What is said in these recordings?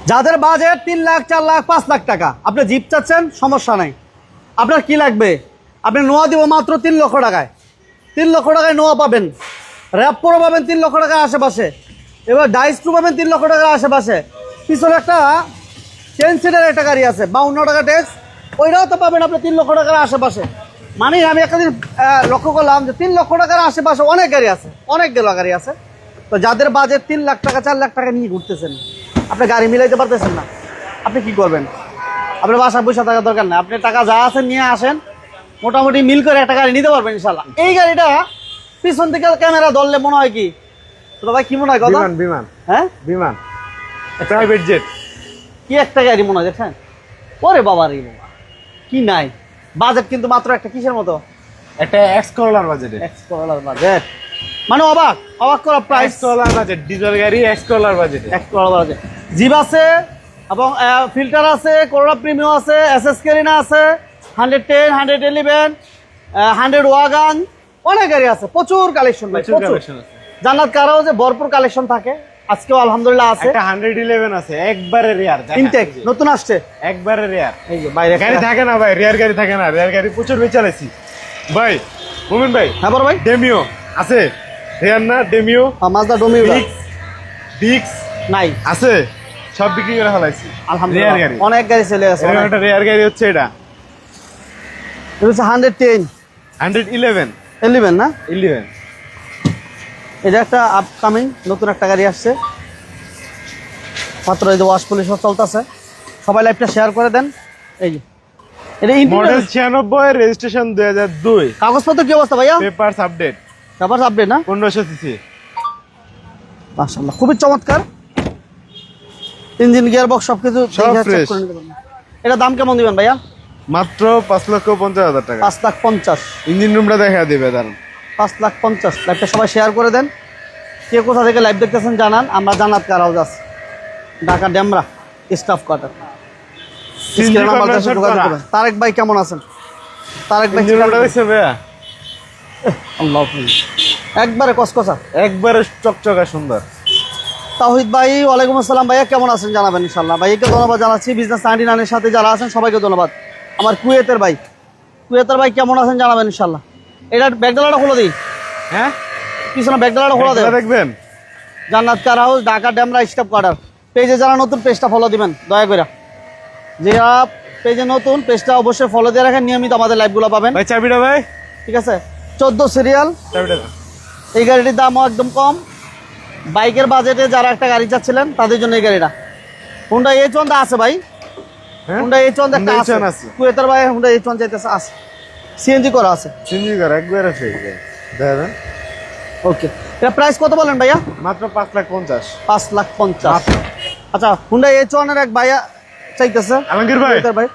যাদের বাজেট 3 লাখ 4 লাখ 5 লাখ টাকা, আপনি জিপ চাচ্ছেন, সমস্যা নাই। আপনার কি লাগবে? আপনি নোয়া দিব মাত্র 3 লক্ষ টাকায়। 3 লক্ষ টাকায় নোয়া পাবেন, র্যাপ প্রো পাবেন 3 লক্ষ টাকার আশেপাশে, এবার ডাইস টু পাবেন 3 লক্ষ টাকার আশেপাশে। পিছনে একটা 10 সিটের একটা গাড়ি আছে 52 টাকা ট্যাক্স, ওইটাও তো পাবেন আপনি 3 লক্ষ টাকার আশেপাশে। মানে আমি একটা দিন লক্ষ্য করলাম যে 3 লক্ষ টাকার আশেপাশে অনেক গাড়ি আছে, অনেকগুলো গাড়ি আছে। তো যাদের বাজেট 3 লাখ টাকা 4 লাখ টাকা নিয়ে ঘুরতেছেন, আপনি গাড়ি মিলাইতে পারতেছেন না, আপনি কি করবেন? আপনার বাসায় পয়সা থাকার দরকার নেই, আপনি টাকা যা আছেন নিয়ে আসেন, মোটামুটি মিল করে একটা গাড়ি নিতে পারবেন ইনশাল্লাহ। এই গাড়িটা পিছন থেকে ক্যামেরা ধরলে মনে হয় কি তো ভাই, কি মনে হয়? বিমান বিমান হ্যাঁ, বিমান প্রাইভেট জেট। কি একটা গাড়ি মনে হয় দেখছেন? ওরে বাবা রে বাবা, কি নাই বাজেট কিন্তু মাত্র একটা কিসের মতো, একটা এক্স করলার বাজেটে। এক্স করলার বাজেট, মানে অবাক অবাক করা প্রাইস। এক্স করলার বাজেট, ডিজেল গাড়ি এক্স করলার বাজেটে। এক্স করলার বাজেট, জিপ আছে এবং ফিল্টার আছে, করোলা প্রিমিয়াম আছে, এসএস কেরিনা আছে, 110, 111, 100 ওয়াগান, অনেক গাড়ি আছে, প্রচুর কালেকশন ভাই, প্রচুর। জান্নাত কারও যে ভরপুর কালেকশন থাকে, আজকেও আলহামদুলিল্লাহ আছে। একটা 111 আছে, একবারে রেয়ার, ইনটেক নতুন আসছে, একবারে রেয়ার। এই যে বাইরে গাড়ি থাকে না ভাই, রেয়ার গাড়ি থাকে না, রেয়ার গাড়ি প্রচুর বেচালেছি ভাই। মুমিন ভাই, হ্যাঁ বড় ভাই, ডেমিও আছে, রেয়ার না ডেমিও, মাজদা ডোমিও ডিক্স নাই আছে, সব বিক্রি করে ফেলাইছি। আলহামদুলিল্লাহ, রেয়ার গাড়ি, অনেক গাড়ি চলে গেছে। এরকম একটা রেয়ার গাড়ি হচ্ছে এটা, এটা হচ্ছে 110 111 11 না 11। এটা একটা আপকামিং নতুন একটা গাড়ি আসছে মাত্র, এই যে ওয়াশ পলিশ চলতেছে। সবাই লাইভটা শেয়ার করে দেন। এই যে এটা মডেল 96, রেজিস্ট্রেশন 2002। কাগজপত্র কি অবস্থা ভাইয়া? পেপারস আপডেট, তারপর আপডেট না, 1500 সিসি। মাশাআল্লাহ, খুবই চমৎকার। ইঞ্জিন গিয়ার বক্স সবকিছু সব দেখে চেক fresh। করে নিতে পারবেন। এটা দাম কেমন দিবেন ভাইয়া? মাত্র 5,50,000 টাকা। 5,50,000। ইঞ্জিন রুমটা দেখা দিবে দাঁড়ান। 5,50,000। লাইভটা সবাই শেয়ার করে দেন। কে কোথা থেকে লাইভ দেখতেছেন জানান। আমরা জান্নাত কার হাউস আছি, ঢাকা ডেমরা স্টাফ কোয়ার্টার। তারেক ভাই কেমন আছেন? তারেক ভাই ইঞ্জিন রুমটা দেখছেন ভাইয়া? আল্লাহ একবারে কসকসা, একবারে চকচকা সুন্দর। তাওহিদ ভাই ওয়ালাইকুম আসসালাম ভাইয়া, কেমন আছেন জানাবেন ইনশাল্লাহ। ভাইকে ধন্যবাদ জানাচ্ছি। বিজনেস 99 এর সাথে যারা আছেন সবাইকে ধন্যবাদ। আমার কুয়েতের ভাই কেমন আছেন জানাবেন ইনশাল্লাহ। এটা ব্যাগডালাটা খোলা দিই, হ্যাঁ পিছনে ব্যাগডালাটা খোলা দেন। দেখবেন জান্নাত কার house, Dhaka Demra staff quarter. পেজে যারা নতুন, পেজটা ফলো দিবেন দয়া করে। যারা পেজে নতুন, পেজটা অবশ্যই ফলো দিয়ে রাখেন, নিয়মিত আমাদের লাইভগুলো পাবেন। ভাই চাবিটা ভাই, ঠিক আছে? 14 সিরিয়াল চাবিটা। এই গাড়িটির দামও একদম কম। বাইকের বাজেটে যারা একটা গাড়ি চাচ্ছিলেন তাদের জন্য এই গাড়িটা। হুন্ডা H1 আছে ভাই, হুন্ডা H1 একটা আছে কুয়েতের ভাই, হুন্ডা H1 চাইতেছে, আছে সিএনজি করা আছে, সিএনজি করা একবারে ফ্রি দেখেন। ওকে, এটা প্রাইস কত বলেন ভাইয়া? মাত্র 5,50,000। 5,50,000। আচ্ছা, হুন্ডা H1 এর এক ভাইয়া চাইতেছে, আলমগীর ভাই, ভাই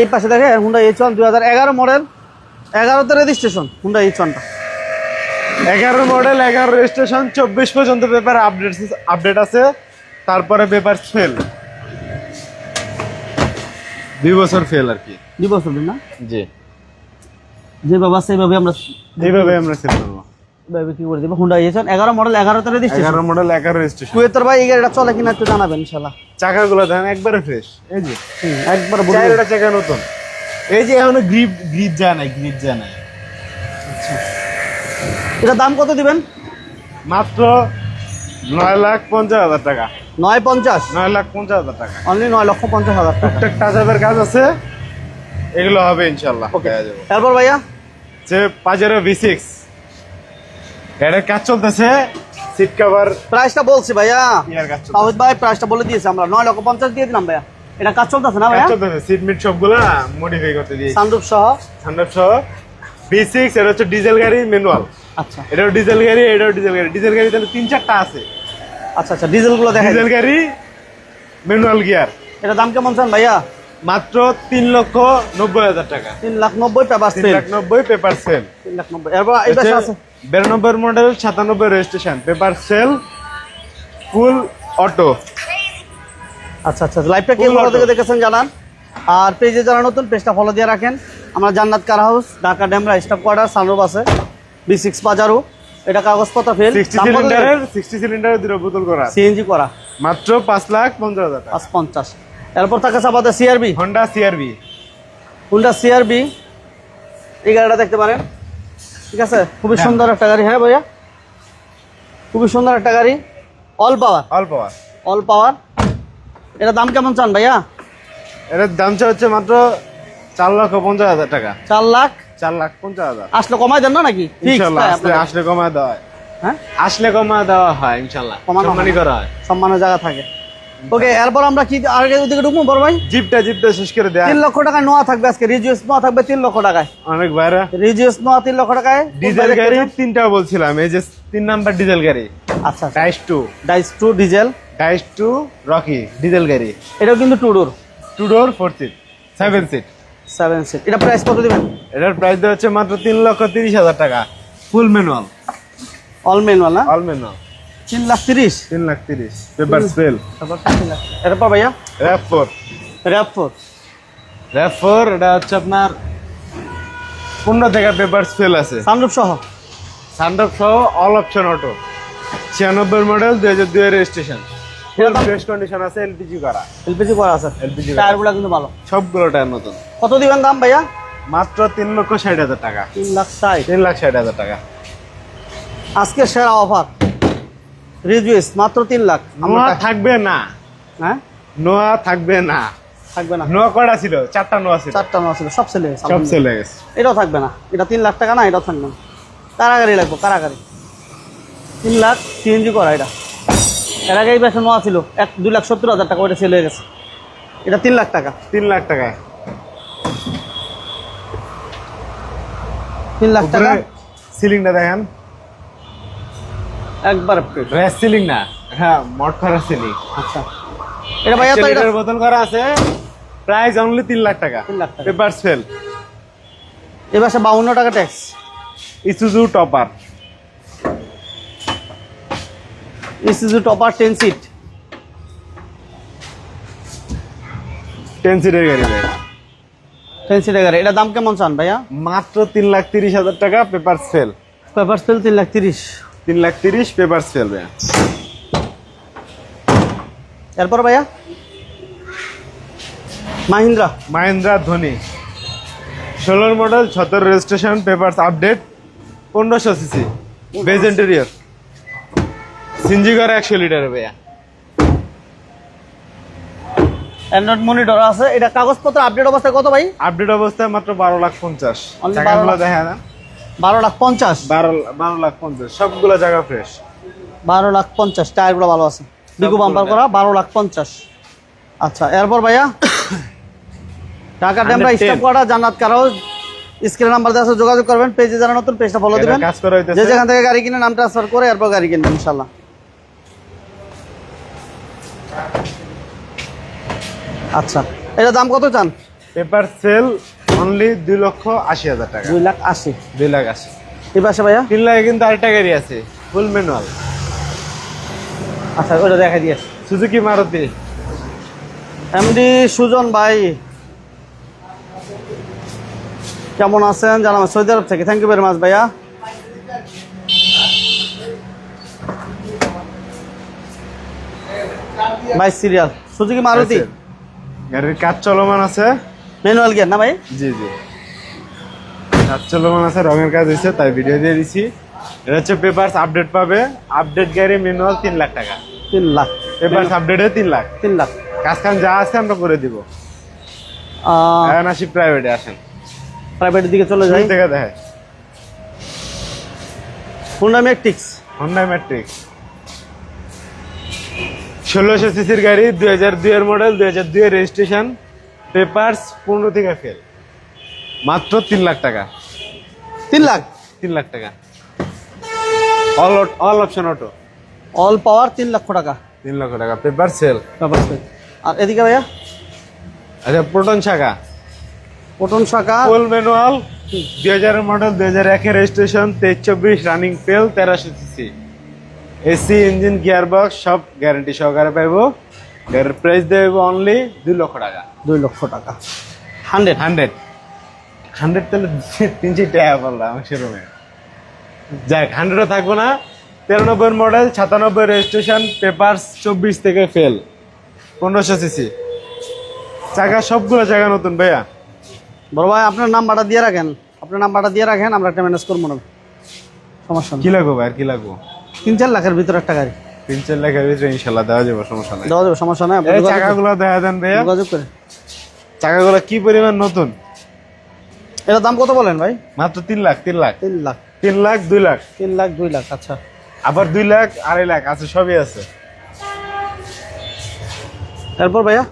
এই পাশে দেখে হুন্ডা H1 2011 মডেল, 11তে রেজিস্ট্রেশন হুন্ডা H1টা। 11 মডেল, 11 রেজিস্ট্রেশন, 24 পর্যন্ত পেপার আপডেট আছে। তারপরে পেপার ফেল, 2 বছর ফেল আর কি। 2 বছর না? জি, যেভাবে আছে এইভাবে আমরা সেল করবো। এইভাবে কি করে দেবো। হুন্ডা H1 11 মডেল, 11তে রেজিস্ট্রেশন। 11 model, 11 registration. কুয়েতের ভাই এই গাড়িটা চলে কিনা একটু জানাবেন ইনশাআল্লাহ। চাকাগুলো দেখেন একবারে ফ্রেশ, এই যে একবার চারটা চাকা নতুন। এই যে এখনো গ্রিপ যায় নাই। আচ্ছা, এটা দাম কত দিবেন? মাত্র 9,50,000 টাকা। 9,50,000? 9,50,000 টাকা অনলি 9,50,000 টাকা। টুকটাক টাচাপের কাজ আছে, এগুলো হবে ইনশাল্লাহ। তারপর ভাইয়া যে পাজেরো V6 এটার কাজ চলতেছে, সিট কভার প্রাইসটা বলছি ভাইয়া, ইয়ার কাজ চলতেছে। তাওহিদ ভাই প্রাইসটা বলে দিয়েছে, আমরা 9,50,000 দিয়ে দিলাম ভাইয়া। এটা কাজ চলতেছে না ভাইয়া? কাজ চলতেছে, সিট মিট সবগুলা মডিফাই করতে দিয়েছি, সানরুফ সহ। V6 এটা হচ্ছে ডিজেল গাড়ি, ম্যানুয়াল। আচ্ছা, এটাও ডিজেল গাড়ি, এটাও ডিজেল গাড়ি। ডিজেল গাড়ি তাহলে 3-4টা আছে। আচ্ছা, ডিজেল গুলো দেখেন। ডিজেল গাড়ি, ম্যানুয়াল গিয়ার। এটা দাম কেমন চান ভাইয়া? মাত্র 3,90,000 টাকা। 3,90,000 পেপার সেল। 3,90,000 paper sell. 3,90,000। এরপর এই পাশে আছে 92 model, 97 registration, paper sale, full auto. আচ্ছা, লাইভটা কে কোথা থেকে দেখেছেন জানান। আর পেজে যারা নতুন, পেজটা ফলো দিয়ে রাখেন। আমরা জান্নাত কার house, Dhaka Demra staff quarter, sunroof আছে, V6 পাজারো। এটা কাগজপত্র ফেল, 60 সিলিন্ডারের দুটো বোতল করা আছে। সিএনজি করা, মাত্র 5,50,000 টাকা। 550। এরপর থাকে আমাদের CRB, Honda CRB. Honda CRB, এই গাড়িটা দেখতে পারেন, ঠিক আছে, খুবই সুন্দর একটা গাড়ি। হ্যাঁ ভাইয়া, খুবই সুন্দর একটা গাড়ি, অল পাওয়ার, অল পাওয়ার। অল পাওয়ার। এটা দাম কেমন চান ভাইয়া? এটার দামটা হচ্ছে মাত্র 4,50,000 টাকা। 4,50,000। 4,50,000 আসলে কমাই দেন না নাকি? ইনশাআল্লাহ আসলে কমায় দেওয়া হয়। হ্যাঁ, আসলে কমায় দেওয়া হয় ইনশাআল্লাহ, কমানো সম্মানই হয়। করা হয়। সম্মানের জায়গা থাকে। ওকে, এরপর আমরা কি আর ওদিকে ঢুকবো বড় ভাই? জিপটা শেষ করে দেয়া। 3 লক্ষ টাকায় নোয়া থাকবে আজকে, রিজিউস নোয়া থাকবে 3 লক্ষ টাকায়। অনেক বাইরে রিজিউস নোয়া 3 লক্ষ টাকায়। ডিজেল গাড়ি তিনটা বলছিলাম, এই যে 3 নাম্বার ডিজেল গাড়ি। আচ্ছা, ডাইস 2 ডিজেল, ডাইস 2 রকি ডিজেল গাড়ি। এটাও কিন্তু 2 door, 2 door 4 seat 7 seat. 7 seat. এটা প্রাইস কত দিবেন? এটার প্রাইস দেওয়া হচ্ছে মাত্র 3,30,000 টাকা। ফুল ম্যানুয়াল, অল ম্যানুয়াল না? All manual. 3,30,000। 3,30,000 paper sale. তারপর 3 লাখ। এরপর ভাইয়া RAV4। RAV4, RAV4 এটা হচ্ছে আপনার 15 থেকে পেপার সেল আছে, সানরুফ সহ। সানরুফ সহ, অল অপশন অটো। 96 মডেল, 2002 এর রেজিস্ট্রেশন। ফুল ফ্রেশ কন্ডিশন আছে, এলপিজি করা। এলপিজি করা আছে, LPG করা। টায়ারগুলো কিন্তু ভালো। সবগুলো টায়ার নতুন। কত দিবেন দাম ভাইয়া? মাত্র 3,60,000 টাকা। 3,60,000। 3,60,000 টাকা। আজকে সেরা অফার, রিজুয়েস মাত্র 3 লাখ। নোয়া থাকবে না, হ্যাঁ, নোয়া থাকবে না। থাকবে না। নোয়া কয়টা ছিল? 4টা নোয়া ছিল। 4টা নোয়া ছিল, সব ছেলে সব চলে গেছে। এটাও থাকবে না। এটা 3 লাখ টাকা না, এটাও থাকবে না। কারাগারি লাগবে, কারাগারি। 3 লাখ সিএনজি করা এটা। এর আগে এই বেশি নোয়া ছিল 2,70,000 টাকা, ওইটা সেল হয়ে গেছে। এটা 3 লাখ টাকা। 3 লাখ টাকা। 3 লাখ টাকা সিলিংটা দেখেন, একবার। রেস সিলিং না, হ্যাঁ মড করা সিলিং। আচ্ছা, এটা ভাইয়া তো এটা বোতল করা আছে। প্রাইস অনলি 3 লাখ টাকা। 3 লাখ টাকা। Paper sell. এ মাসে 52 টাকা tax. Isuzu topper. Isuzu topper 10 seat. 10 সিটের গাড়ি ভাই। 10 সিটের গাড়ি। এটা দাম কেমন চান ভাইয়া? মাত্র 3,30,000 টাকা। Paper sale. Paper sale 3,30,000। 3,30,000 paper sale ভাই। এরপর ভাইয়া Mahindra Dhoni 16 model, 76 registration, papers update, 1500 CC, beige interior, CNG করা 100 লিটার ভাইয়া। অ্যান্ড্রয়েড মনিটর আছে। এটা কাগজপত্র আপডেট অবস্থায় কত ভাই? আপডেট অবস্থায় মাত্র 12,50,000। Only জায়গাগুলো 12,00,000 দেখা না, 12,50,000। 12,50,000 সবগুলো জায়গা ফ্রেশ। 12,50,000। টায়ারগুলো ভালো আছে, বিগু বাম্পার করা। 12,50,000। আচ্ছা, এরপর ভাইয়া ঢাকা ডেমরা 110 স্টপ করা জান্নাত কারো স্ক্রিন নাম্বার দেওয়া আছে, যোগাযোগ করবেন। পেজে যারা নতুন, পেজটা ফলো দিবেন। কাজ করা হইতেছে। যে যেখান থেকে গাড়ি কিনে নাম ট্রান্সফার করে এরপর গাড়ি কিনবেন ইনশাল্লাহ। আচ্ছা, এটা দাম কত চান? পেপার সেল অনলি 2,80,000 টাকা। 2,80,000। 2,80,000। এই পাশে ভাইয়া 3 লাখে কিন্তু আরেকটা গাড়ি আছে, ফুল ম্যানুয়াল। আচ্ছা, ওটা দেখাই দিয়েছে। সুজুকি মারুতি। এমডি সুজন ভাই কেমন আছেন জানাবেন, সৌদি আরব থেকে। থ্যাংক ইউ ভেরি মাচ ভাইয়া। ভাই সিরিয়াল সুজুকি মারুতি, গাড়ির কাজ চলমান আছে। ম্যানুয়াল গিয়ার না ভাই? জি জি, কাজ চলমান আছে, রঙের কাজ হয়েছে তাই ভিডিও দিয়ে দিছি। এটা হচ্ছে পেপারস আপডেট পাবে। আপডেট গাড়ি ম্যানুয়াল 3 লাখ টাকা। 3 লাখ। পেপারস আপডেটে 3 লাখ। 3 লাখ। কাজ কাম যা আছে আমরা করে দিব। এখন আসি প্রাইভেটে, আসেন প্রাইভেটের দিকে চলে যাই। শুরু থেকে দেখে। Honda matrix. হন্ডা ম্যাট্রিক্স 1600 সিসির গাড়ি, 2002 এর মডেল, 2002 এর রেজিস্ট্রেশন, পেপারস 15 থেকে ফেল। মাত্র 3 লাখ টাকা। 3 লাখ। 3 লাখ টাকা। All option auto. অল পাওয়ার 3 লক্ষ টাকা। 3 লক্ষ টাকা পেপার সেল। আর এদিকে ভাইয়া আচ্ছা, প্রোটন শাখা, পটন শাখা ফুল ম্যানুয়াল, 2000 এর মডেল, 2001 এর registration, 23-24 running fail, 1300 CC, AC engine gearbox সব গ্যারান্টি সহকারে পাইবো। এর প্রাইস দেব অনলি 2 লক্ষ টাকা। 2 লক্ষ টাকা। 100 100 তাহলে 300 টাকা বললাম শোরুমে। যাক 100 থাকবো না। 93 মডেল, 97 রেজিস্ট্রেশন, পেপারস 24 থেকে ফেল, 1500 সিসি, চাকা সবগুলো চাকা নতুন ভাইয়া। বড় ভাই আপনার নাম্বারটা দিয়ে রাখেন, আপনার নাম্বারটা দিয়ে রাখেন, আমরা একটা ম্যানেজ করবো না, সমস্যা কি নেই। লাগবো ভাই, আর কি লাগবো? 3-4 লাখের ভিতরে একটা গাড়ি 3-4 লাখের ভিতরে ইনশাল্লাহ দেওয়া যাবে, সমস্যা নাই। দেওয়া যাবে, সমস্যা নেই। আপনি এই চাকাগুলো দেখা দেন ভাইয়া, যোগাযোগ করে। চাকাগুলো কি পরিমাণ নতুন। এটার দাম কত বলেন ভাই? মাত্র 3 লাখ, 3 লাখ, 3 লাখ, 3 লাখ, 2 লাখ, 3 লাখ 2 লাখ। আচ্ছা, আবার 2 লাখ, 2.5 লাখ আছে, সবই আছে। এরপর ভাইয়া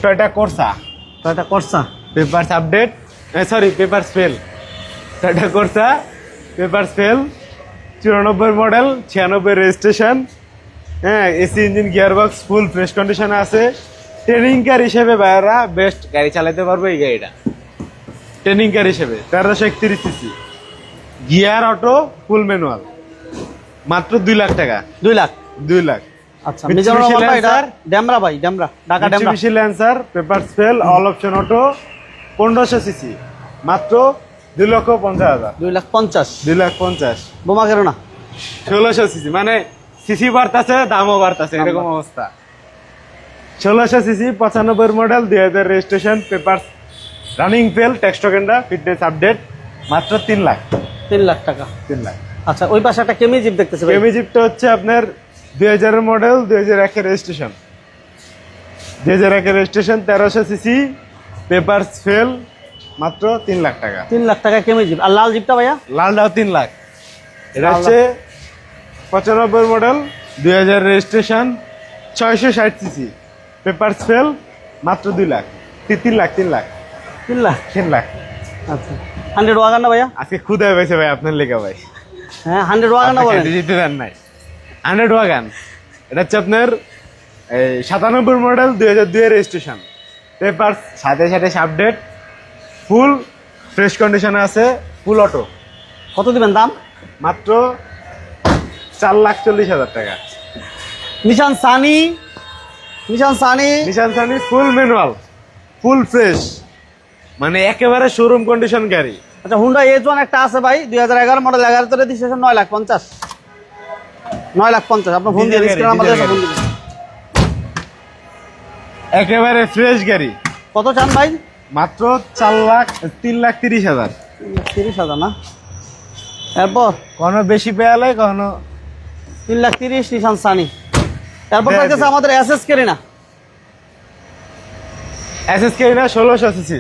টয়োটা কোর্সা, এটা Corsa, papers update, sorry papers fail, Toyota Corsa papers fail, 94 model, 96 registration, হ্যাঁ, AC engine, gearbox full fresh কন্ডিশনে আছে। ট্রেনিং কার হিসেবে ভাইয়ারা বেস্ট গাড়ি চালাতে পারবে এই গাড়িটা, ট্রেনিং কার হিসেবে। 1331 সিসি, গিয়ার অটো, ফুল ম্যানুয়াল, মাত্র 2 লাখ টাকা। 2 লাখ। 2 লাখ। আচ্ছা, মিজানুর রহমান ভাই, এটা ড্যামরা ভাই, Demra, Dhaka Demra. Mitsubishi Lancer, papers fail, all option auto, 1500 CC, মাত্র 2,50,000। 2,50,000। 2,50,000। বোমা কেন না? 1600 সিসি, মানে সিসি বাড়তাছে, দামও বাড়তাছে, এরকম অবস্থা। 1600 CC, 95 model, 2000 registration, papers running fail, text টোকেনটা ফিটনেস আপডেট, মাত্র 3 লাখ। 3 লাখ টাকা। 3 লাখ। আচ্ছা, ওই পাশে একটা কেমি জিপ দেখতেছি ভাই। কেমি জিপটা হচ্ছে আপনার 2000 model, 2001 registration, 2001 registration, 1300 CC, papers fail, মাত্র 3 লাখ টাকা। 3 লাখ টাকা কেমি জিপ। আর লাল জিপটা ভাইয়া? লালটাও 3 লাখ। এটা লাল হচ্ছে 95 model, 2000 registration, 660 CC, papers fail, মাত্র 2 লাখ। 3 লাখ, 3 লাখ, 3 লাখ। 3 লাখ। আচ্ছা, 100 ওয়াগান না ভাইয়া? আজকে ক্ষুদায় পাইছে ভাই আপনার লেখা ভাই, হ্যাঁ, 100 ওয়াগান না বলেন? জিতে দেন নাই। 100 ওয়াগান, এটা হচ্ছে আপনার 97 মডেল, 2002 রেজিস্ট্রেশন, পেপার সাথে সাথে আপডেট, ফুল ফ্রেশ কন্ডিশনে আছে, ফুল অটো, কত দিবেন দাম? মাত্র 4,40,000 টাকা। নিশান সানি, নিশান সানি। নিশান সানি ফুল ম্যানুয়াল, ফুল ফ্রেশ, মানে একেবারে শোরুম কন্ডিশন গাড়ি। আচ্ছা, হুন্ডা H1 একটা আছে ভাই, 2011 মডেল, 11 রেজিস্ট্রেশন, 9,50,000। 9,50,000। আপনার ফোন দিয়ে ডিজেল স্ক্রিন আমাদের গাড়ি। ফোন দিবেন। একেবারে ফ্রেশ গাড়ি, কত চান ভাই? মাত্র 3,30,000। 30,000 না? এরপর কোনো বেশি পেয়ালে, কোনো 3,30,000 নিশান সানি। এরপর দেখ, থাকতেছে আমাদের এসএস কেরিনা। এসএসকে না 1600 সিসি,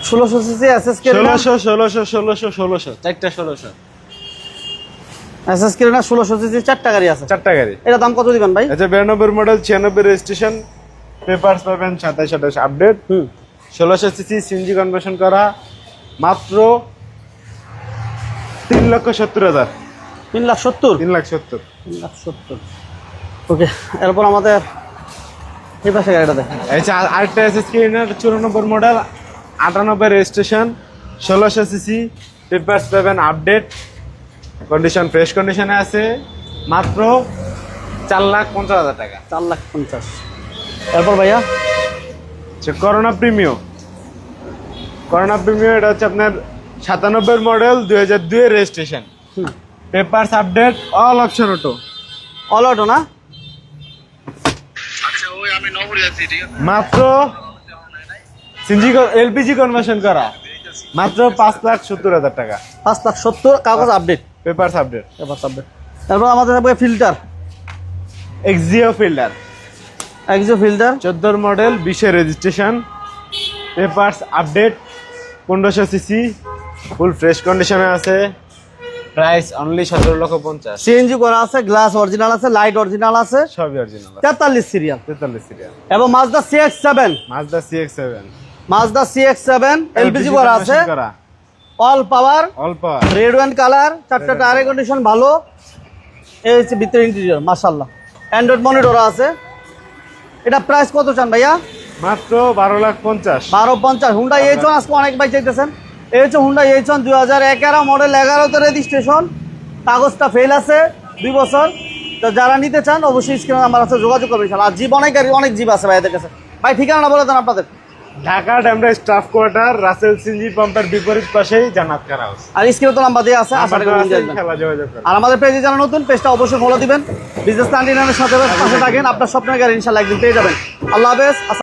1600 সিসি এসএস কেরিনা। 1600, চারটা 1600, এসএস কেরিনা 1600 সিসি, 4টা গাড়ি আছে। চারটা গাড়ি। এটা দাম কত দিবেন ভাই? আচ্ছা, 92 মডেল, 96 রেজিস্ট্রেশন, পেপারস পাবেন 27 আপডেট, 1600 সিসি, সিএনজি কনভার্সন করা, মাত্র 3,70,000। 3,70,000। 3,70,000। 3,70,000। ওকে, এরপর আমাদের এই পাশে গাড়িটা দেখেন। আচ্ছা, আরেকটা SSK 94 model, 98 registration, 1600 CC, papers পাবেন আপডেট, কন্ডিশন ফ্রেশ কন্ডিশনে আছে, মাত্র 4,50,000 টাকা। 4,50,000। এরপর ভাইয়া করোনা প্রিমিয়ম, করোনা প্রিমিয়ম, এটা হচ্ছে আপনার 97 model, 2002 registration, papers update, all option auto, all auto না? মাত্র সিএনজি এলপিজি কনভার্সন করা, মাত্র 5,70,000 টাকা। 5,70,000, কাগজ আপডেট, পেপারস আপডেট। আপডেট। এরপর আমাদের থাকবে fielder, Axio fielder, Axio fielder, 14 model, 20 registration, papers update, 1500 CC, full fresh কন্ডিশনে আছে, প্রাইস অনলি 17,50,000। সিএনজি করা আছে, গ্লাস অরিজিনাল আছে, লাইট অরিজিনাল আছে, সবই অরিজিনাল, 43 সিরিয়াল, 43 সিরিয়াল। এবং Mazda CX-7, Mazda CX-7, Mazda CX-7 LPG করা আছে, করা, অল পাওয়ার, অল পাওয়ার, রেড ওয়ান কালার, 4টা টায়ারের কন্ডিশন ভালো। এই হচ্ছে ভিতরে ইন্টেরিয়র, মাশাআল্লাহ। অ্যান্ড্রয়েড মনিটর আছে। এটা প্রাইস কত চান ভাইয়া? মাত্র 12,50,000। 12,50,000। হুন্ডা H1 আজকে অনেক ভাই চাইতেছেন। এই হচ্ছে হুন্ডা H1 2011 মডেল, 11তে রেজিস্ট্রেশন, কাগজটা ফেল আছে 2 বছর। তো যারা নিতে চান অবশ্যই স্ক্রিনে নাম্বার আছে, যোগাযোগ করবেন ইনশাআল্লাহ। আর জিপ অনেক গাড়ি, অনেক জিপ আছে ভাইদের কাছে। ভাই ঠিকানা বলে দেন আপনাদের। Dhaka Demra staff quarter Rasel CNG পাম্পের বিপরীত পাশেই জান্নাত কার হাউস। আর স্ক্রিনে তো নাম্বার দেওয়া আছে, আশা করি নিয়ে আসবেন। খেলা যোগাযোগ করুন। আর আমাদের পেজে যারা নতুন, পেজটা অবশ্যই ফলো দিবেন। বিজনেস নাইনটি নাইনের সাথে পাশে থাকেন, আপনার স্বপ্নের গাড়ি ইনশাল্লাহ একদিন পেয়ে যাবেন। আল্লাহ হাফেজ।